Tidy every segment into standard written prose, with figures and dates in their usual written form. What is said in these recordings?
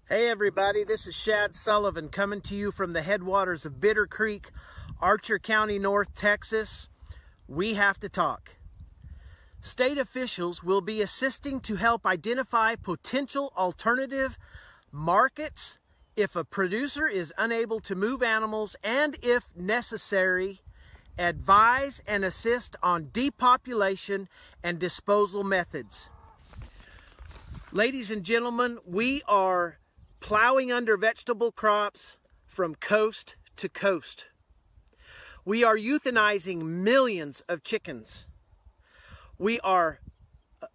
Hey everybody, this is Shad Sullivan coming to you from the headwaters of Bitter Creek, Archer County, North Texas. We have to talk. State officials will be assisting to help identify potential alternative markets if a producer is unable to move animals, and if necessary, advise and assist on depopulation and disposal methods. Ladies and gentlemen, we are plowing under vegetable crops from coast to coast. We are euthanizing millions of chickens. We are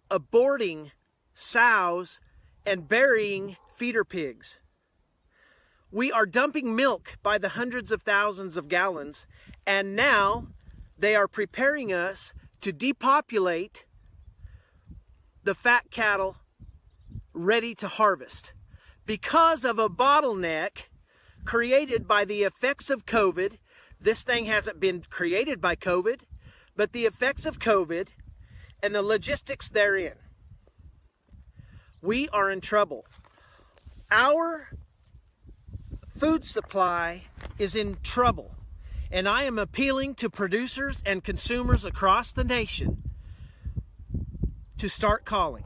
aborting sows and burying feeder pigs. We are dumping milk by the hundreds of thousands of gallons, and now they are preparing us to depopulate the fat cattle ready to harvest, because of a bottleneck created by the effects of COVID. This thing hasn't been created by COVID, but the effects of COVID and the logistics therein. We are in trouble. Our food supply is in trouble, and I am appealing to producers and consumers across the nation to start calling.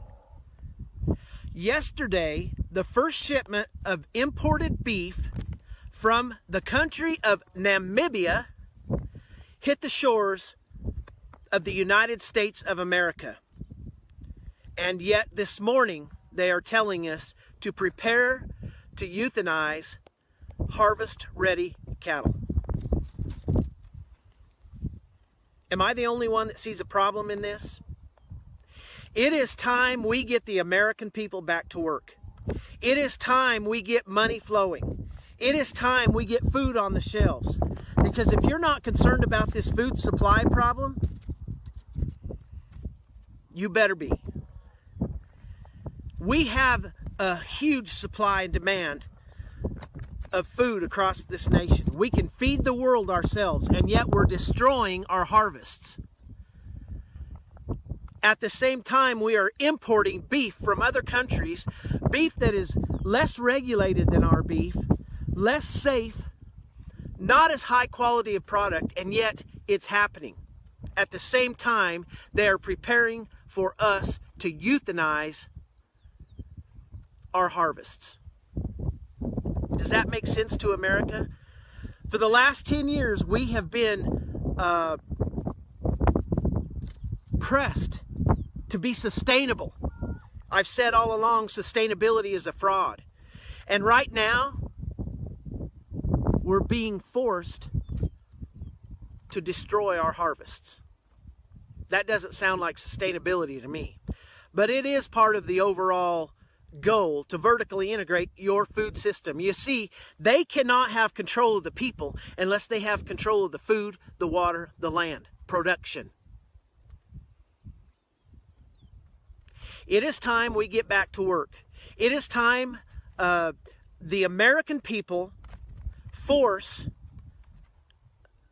Yesterday, the first shipment of imported beef from the country of Namibia hit the shores of the United States of America. And yet this morning, they are telling us to prepare to euthanize harvest-ready cattle. Am I the only one that sees a problem in this? It is time we get the American people back to work. It is time we get money flowing. It is time we get food on the shelves. Because if you're not concerned about this food supply problem, you better be. We have a huge supply and demand of food across this nation. We can feed the world ourselves, and yet we're destroying our harvests. At the same time, we are importing beef from other countries, beef that is less regulated than our beef, less safe, not as high quality of product, and yet it's happening. At the same time, they are preparing for us to euthanize our harvests. Does that make sense to America? For the last 10 years, we have been pressed to be sustainable. I've said all along, sustainability is a fraud. And right now, we're being forced to destroy our harvests. That doesn't sound like sustainability to me. But it is part of the overall goal to vertically integrate your food system. You see, they cannot have control of the people unless they have control of the food, the water, the land, production. It is time we get back to work. It is time the American people force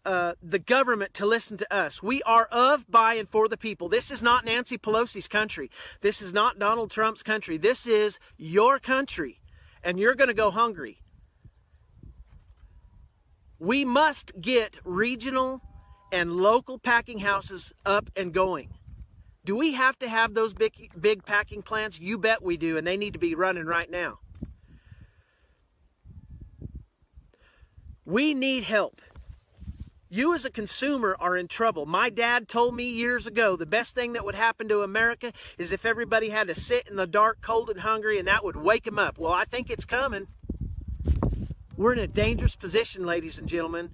the government to listen to us. We are of, by, and for the people. This is not Nancy Pelosi's country. This is not Donald Trump's country. This is your country, and you're going to go hungry. We must get regional and local packing houses up and going. Do we have to have those big packing plants? You bet we do, and they need to be running right now. We need help. You as a consumer are in trouble. My dad told me years ago the best thing that would happen to America is if everybody had to sit in the dark, cold, and hungry, and that would wake them up. Well, I think it's coming. We're in a dangerous position, ladies and gentlemen.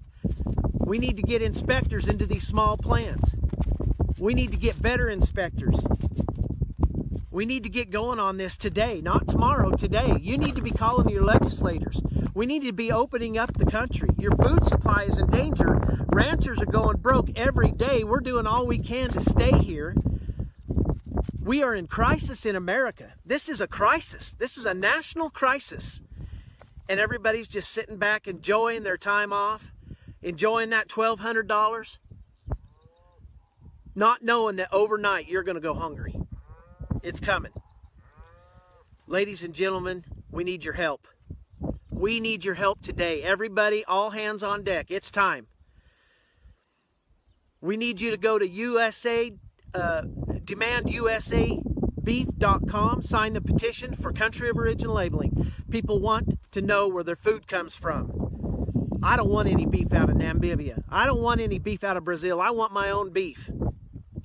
We need to get inspectors into these small plants. We need to get better inspectors. We need to get going on this today, not tomorrow, today. You need to be calling your legislators. We need to be opening up the country. Your food supply is in danger. Ranchers are going broke every day. We're doing all we can to stay here. We are in crisis in America. This is a crisis. This is a national crisis. And everybody's just sitting back enjoying their time off, enjoying that $1,200. Not knowing that overnight you're going to go hungry. It's coming. Ladies and gentlemen, We need your help. We need your help today. Everybody, all hands on deck. It's time. We need you to go to demandUSAbeef.com, sign the petition for country of origin labeling. People want to know where their food comes from. I don't want any beef out of Namibia. I don't want any beef out of Brazil. I want my own beef.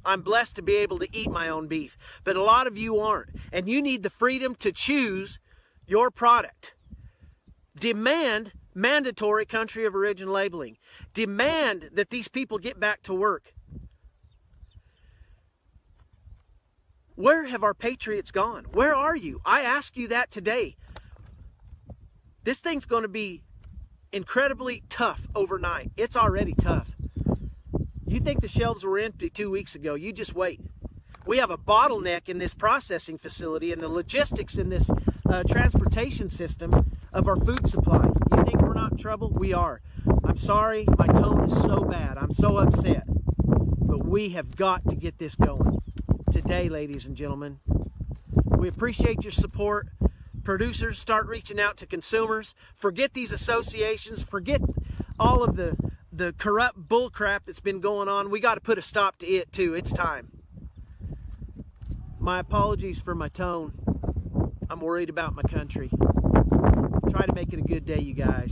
I'm blessed to be able to eat my own beef, but a lot of you aren't, and you need the freedom to choose your product. Demand mandatory country of origin labeling. Demand that these people get back to work. Where have our patriots gone? Where are you? I ask you that today. This thing's going to be incredibly tough overnight. It's already tough. You think the shelves were empty 2 weeks ago. You just wait. We have a bottleneck in this processing facility and the logistics in this transportation system of our food supply. You think we're not in trouble? We are. I'm sorry, my tone is so bad. I'm so upset. But we have got to get this going today, ladies and gentlemen. We appreciate your support. Producers, start reaching out to consumers. Forget these associations. Forget all of the corrupt bullcrap that's been going on. We got to put a stop to it too. It's time. My apologies for my tone. I'm worried about my country. Try to make it a good day, you guys.